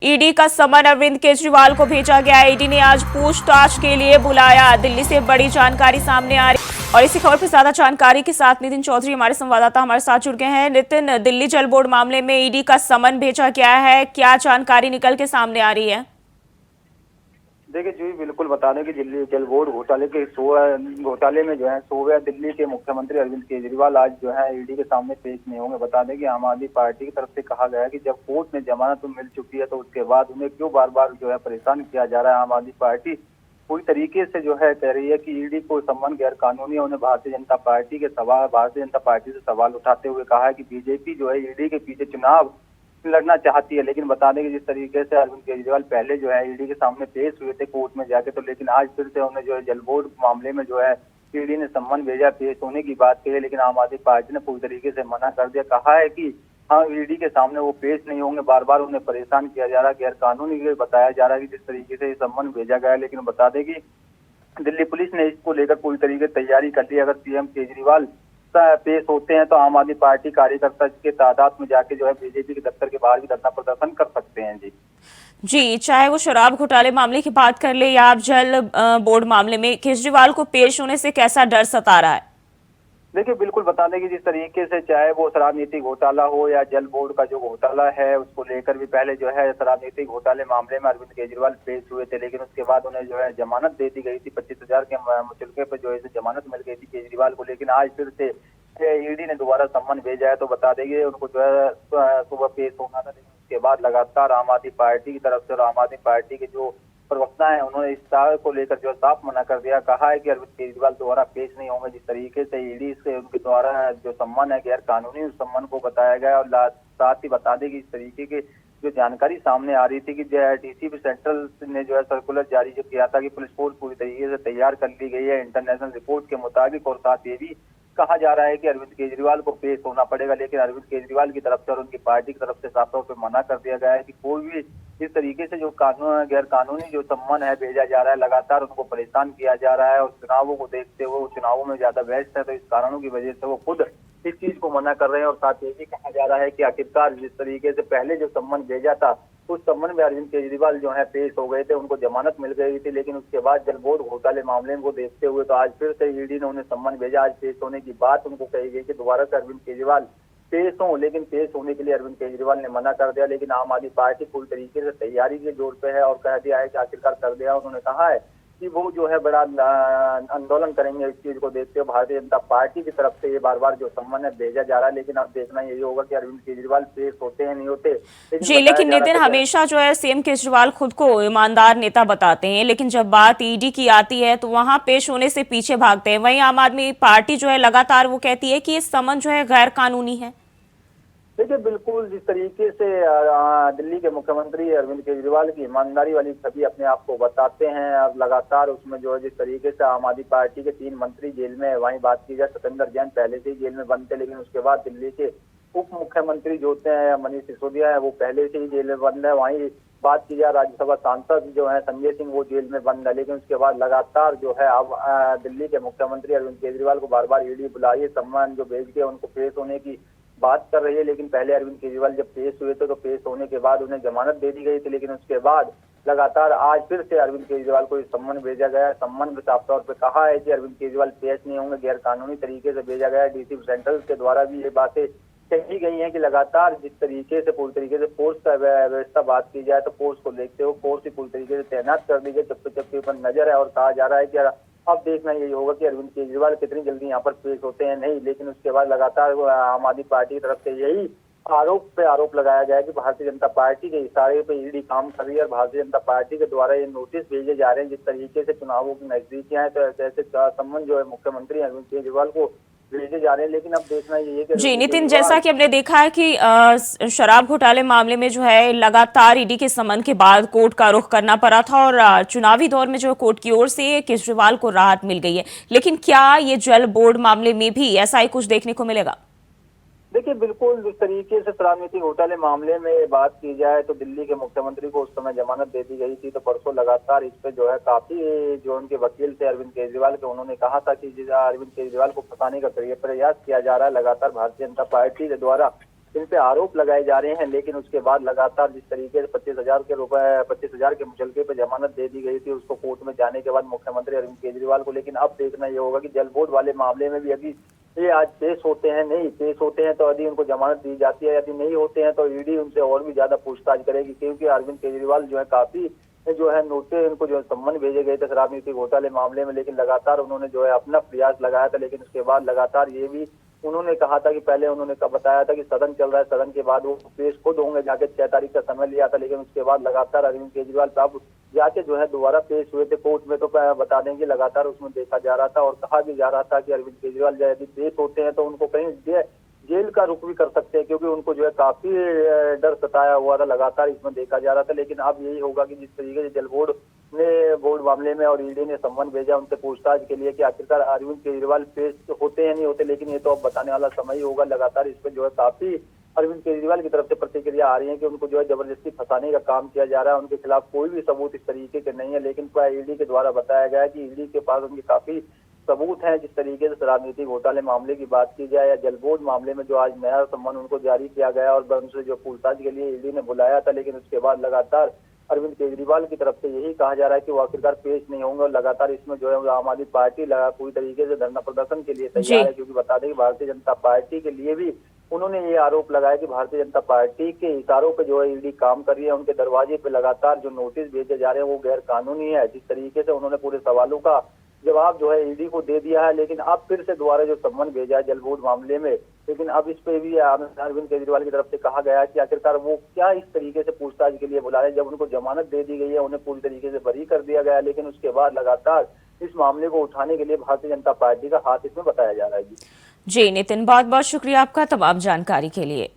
ED का समन अरविंद केजरीवाल को भेजा गया। ईडी ने आज पूछताछ के लिए बुलाया। दिल्ली से बड़ी जानकारी सामने आ रही और इसी खबर पर ज्यादा जानकारी के साथ नितिन चौधरी हमारे संवाददाता हमारे साथ जुड़ गए हैं। नितिन, दिल्ली जल बोर्ड मामले में ईडी का समन भेजा गया है, क्या जानकारी निकल के सामने आ रही है? देखिए जी, बिल्कुल बता दें कि दिल्ली जल बोर्ड घोटाले में जो है सुबह दिल्ली के मुख्यमंत्री अरविंद केजरीवाल आज जो है ईडी के सामने पेश नहीं होंगे। बता दें कि आम आदमी पार्टी की तरफ से कहा गया है कि जब कोर्ट में जमानत मिल चुकी है तो उसके बाद उन्हें क्यों बार बार जो है परेशान किया जा रहा है। आम आदमी पार्टी पूरी तरीके से जो है कह रही है कि ईडी को सम्मान गैर कानूनी है। उन्हें भारतीय जनता पार्टी से सवाल उठाते हुए कहा है कि बीजेपी जो है ईडी के पीछे चुनाव लड़ना चाहती है। लेकिन बता दें कि जिस तरीके से अरविंद केजरीवाल पहले जो है ईडी के सामने पेश हुए थे कोर्ट में जाके, तो लेकिन आज फिर से उन्हें जो है जल बोर्ड मामले में जो है ईडी ने सम्मन भेजा, पेश होने की बात कही, लेकिन आम आदमी पार्टी ने पूरी तरीके से मना कर दिया। कहा है कि हाँ, ईडी के सामने वो पेश नहीं होंगे, बार बार उन्हें परेशान किया जा रहा है, गैर कानूनी बताया जा रहा है कि जिस तरीके से सम्मन भेजा गया है। लेकिन बता दें कि दिल्ली पुलिस ने इसको लेकर पूरी तरीके से तैयारी कर ली। अगर सीएम केजरीवाल पेश होते हैं तो आम आदमी पार्टी कार्यकर्ता के तादाद में जाके जो है बीजेपी के दफ्तर के बाहर भी धरना प्रदर्शन कर सकते हैं। जी, चाहे वो शराब घोटाले मामले की बात कर ले या आप जल बोर्ड मामले में केजरीवाल को पेश होने से कैसा डर सता रहा है? देखिए, बिल्कुल बता दें कि जिस तरीके से चाहे वो शराब नीति घोटाला हो या जल बोर्ड का जो घोटाला है उसको लेकर भी पहले जो है शराब नीति घोटाले मामले में अरविंद केजरीवाल पेश हुए थे, लेकिन उसके बाद उन्हें जो है जमानत दे दी गई थी। 25,000 के मुचलके पर जो है जमानत मिल गई थी केजरीवाल को। लेकिन आज फिर से ईडी ने दोबारा सम्मन भेजा है। तो बता देंगे उनको जो है सुबह पेश होना था, लेकिन उसके बाद लगातार आम आदमी पार्टी की तरफ से और आम आदमी पार्टी के जो प्रवक्ता है उन्होंने इस दावे को लेकर जो साफ मना कर दिया। कहा है कि अरविंद केजरीवाल दोबारा पेश नहीं होंगे। जिस तरीके से ईडी से उनके द्वारा जो सम्मान है गैर कानूनी, उस सम्मान को बताया गया। और साथ ही बता दें कि इस तरीके के जो जानकारी सामने आ रही थी कि डीसीपी सेंट्रल ने जो है सर्कुलर जारी जो किया था कि पुलिस फोर्स पूरी तरीके से तैयार कर ली गई है इंटरनेशनल रिपोर्ट के मुताबिक। और साथ ये भी कहा जा रहा है कि अरविंद केजरीवाल को पेश होना पड़ेगा, लेकिन अरविंद केजरीवाल की तरफ से और उनकी पार्टी की तरफ से साफ तौर पर मना कर दिया गया है कि कोई भी इस तरीके से जो कानून गैर कानूनी जो सम्मान है भेजा जा रहा है, लगातार उनको परेशान किया जा रहा है। और चुनावों को देखते हुए चुनावों में ज्यादा व्यस्त है, तो इस कारणों की वजह से वो खुद इस चीज को मना कर रहे हैं। और साथ ये भी कहा जा रहा है कि आखिरकार जिस तरीके से पहले जो सम्मान भेजा था उस सम्मान में अरविंद केजरीवाल जो है पेश हो गए थे, उनको जमानत मिल गई थी। लेकिन उसके बाद जल बोर्ड घोटाले मामले को देखते हुए तो आज फिर से ईडी ने उन्हें सम्मान भेजा। आज पेश होने की बात उनको कही गई कि दोबारा से अरविंद केजरीवाल पेश हो, लेकिन पेश होने के लिए अरविंद केजरीवाल ने मना कर दिया। लेकिन आम आदमी पार्टी पूरी तरीके से तैयारी के जोर पे है और कह दिया है कि आखिरकार कर दिया। उन्होंने कहा है कि वो जो है बड़ा आंदोलन करेंगे इस चीज को देखते हुए। भारतीय जनता पार्टी की तरफ से ये बार बार जो सम्मान है भेजा जा रहा है, लेकिन अब देखना यही होगा कि अरविंद केजरीवाल पेश होते हैं नहीं होते। जी, लेकिन नितिन, हमेशा जो है सीएम केजरीवाल खुद को ईमानदार नेता बताते हैं, लेकिन जब बात ईडी की आती है तो वहां पेश होने से पीछे भागते हैं। वहीं आम आदमी पार्टी जो है लगातार वो कहती है कि ये समन जो है गैर कानूनी है। देखिए, बिल्कुल जिस तरीके से दिल्ली के मुख्यमंत्री अरविंद केजरीवाल की ईमानदारी वाली छवि अपने आप को बताते हैं, और लगातार उसमें जो है जिस तरीके से आम आदमी पार्टी के 3 मंत्री जेल में है, वहीं बात की जाए सत्येंद्र जैन पहले से ही जेल में बंद थे, लेकिन उसके बाद दिल्ली के उप मुख्यमंत्री जो होते हैं मनीष सिसोदिया है वो पहले से ही जेल में बंद है। वहीं बात की जाए राज्यसभा सांसद जो है संजय सिंह, वो जेल में बंद है। लेकिन उसके बाद लगातार जो है अब दिल्ली के मुख्यमंत्री अरविंद केजरीवाल को बार बार ईडी बुलाई, सम्मान जो भेज के उनको पेश होने की बात कर रही है। लेकिन पहले अरविंद केजरीवाल जब पेश हुए थे तो पेश होने के बाद उन्हें जमानत दे दी गई थी, लेकिन उसके बाद लगातार आज फिर से अरविंद केजरीवाल को सम्मन भेजा गया। सम्मन में साफ तौर पर कहा है कि अरविंद केजरीवाल पेश नहीं होंगे, गैर कानूनी तरीके से भेजा गया है। डीसीपी सेंट्रल के द्वारा भी ये बातें कही गई है कि लगातार जिस तरीके से पूरी तरीके से फोर्स का व्यवस्था बात की जाए तो फोर्स को देखते हुए फोर्स ही पूरी तरीके से तैनात कर दी गई, चप्पे पर नजर है। और कहा जा रहा है कि अब देखना यही होगा कि अरविंद केजरीवाल कितनी जल्दी यहाँ पर पेश होते हैं नहीं। लेकिन उसके बाद लगातार आम आदमी पार्टी की तरफ से यही आरोप पे आरोप लगाया गया है कि भारतीय जनता पार्टी के इशारे पे ईडी काम कर रही है और भारतीय जनता पार्टी के द्वारा ये नोटिस भेजे जा रहे हैं। जिस तरीके से चुनावों की नजदीकियां हैं तो ऐसे ऐसे संबंध जो है मुख्यमंत्री अरविंद केजरीवाल को भेजे जा रहे हैं। लेकिन अब देखना ये है कि जी नितिन, जैसा कि हमने देखा है कि शराब घोटाले मामले में जो है लगातार ईडी के समन के बाद कोर्ट का रुख करना पड़ा था और चुनावी दौर में जो कोर्ट की ओर से केजरीवाल को राहत मिल गई है, लेकिन क्या ये जल बोर्ड मामले में भी ऐसा ही कुछ देखने को मिलेगा? देखिए, बिल्कुल जिस तरीके से शराब नीति घोटाले मामले में बात की जाए तो दिल्ली के मुख्यमंत्री को उस समय जमानत दे दी गई थी, तो परसों लगातार इस पे जो है काफी जो उनके वकील थे अरविंद केजरीवाल के, उन्होंने कहा था कि अरविंद केजरीवाल को फंसाने का प्रयास किया जा रहा है लगातार भारतीय जनता पार्टी के द्वारा। इन पे आरोप लगाए जा रहे हैं। लेकिन उसके बाद लगातार जिस तरीके से 25,000 के मुचलके पे जमानत दे दी गई थी उसको कोर्ट में जाने के बाद मुख्यमंत्री अरविंद केजरीवाल को, लेकिन अब देखना ये होगा कि जल बोर्ड वाले मामले में भी अभी ये आज पेश होते हैं, नहीं पेश होते हैं तो यदि उनको जमानत दी जाती है, यदि नहीं होते हैं तो ईडी उनसे और भी ज्यादा पूछताछ करेगी, क्योंकि अरविंद केजरीवाल जो है काफी जो है नोटिस उनको जो है सम्मन भेजे गए थे शराब नीति घोटाले मामले में, लेकिन लगातार उन्होंने जो है अपना प्रयास लगाया था। लेकिन उसके बाद लगातार ये भी उन्होंने कहा था कि पहले उन्होंने बताया था कि सदन चल रहा है, सदन के बाद वो पेश खुद होंगे, जाके 6 तारीख का समय लिया था। लेकिन उसके बाद लगातार अरविंद केजरीवाल साहब जाके जो है दोबारा पेश हुए थे कोर्ट में। तो बता दें कि लगातार उसमें देखा जा रहा था और कहा भी जा रहा था कि अरविंद केजरीवाल यदि पेश होते हैं तो उनको कहीं जेल का रुख भी कर सकते हैं, क्योंकि उनको जो है काफी डर सताया हुआ था, लगातार इसमें देखा जा रहा था। लेकिन अब यही होगा कि जिस तरीके से जल बोर्ड ने बोर्ड मामले में और ईडी ने सम्मन भेजा उनसे पूछताछ के लिए कि आखिरकार अरविंद केजरीवाल पेश होते हैं नहीं होते, लेकिन ये तो अब बताने वाला समय ही होगा। लगातार इस पर जो है काफी अरविंद केजरीवाल की तरफ से प्रतिक्रिया आ रही है कि उनको जो है जबरदस्ती फंसाने का काम किया जा रहा है, उनके खिलाफ कोई भी सबूत इस तरीके के नहीं है। लेकिन ईडी के द्वारा बताया गया है कि ईडी के पास उनके काफी सबूत हैं। जिस तरीके से शराब नीति घोटाले मामले की बात की जाए या जल बोर्ड मामले में जो आज नया सम्मन उनको जारी किया गया और उनसे जो पूछताछ के लिए ईडी ने बुलाया था, लेकिन उसके बाद लगातार अरविंद केजरीवाल की तरफ से यही कहा जा रहा है कि वो आखिरकार पेश नहीं होंगे और लगातार इसमें जो है आम आदमी पार्टी पूरी तरीके से धरना प्रदर्शन के लिए तैयार है। क्योंकि बता दें कि भारतीय जनता पार्टी के लिए भी उन्होंने ये आरोप लगाया कि भारतीय जनता पार्टी के इशारों पे जो है ईडी काम कर रही है, उनके दरवाजे पे लगातार जो नोटिस भेजे जा रहे हैं वो गैर कानूनी है। जिस तरीके से उन्होंने पूरे सवालों का जवाब जो है ईडी को दे दिया है, लेकिन अब फिर से दोबारा जो सम्मन भेजा है जल बोर्ड मामले में, लेकिन अब इस पे भी अरविंद केजरीवाल की तरफ से कहा गया है कि आखिरकार वो क्या इस तरीके से पूछताछ के लिए बुला रहे हैं, जब उनको जमानत दे दी गई है, उन्हें पूरी तरीके से बरी कर दिया गया है। लेकिन उसके बाद लगातार इस मामले को उठाने के लिए भारतीय जनता पार्टी का हाथ इसमें बताया जा रहा है। जी नितिन, बहुत बहुत शुक्रिया आपका तमाम जानकारी के लिए।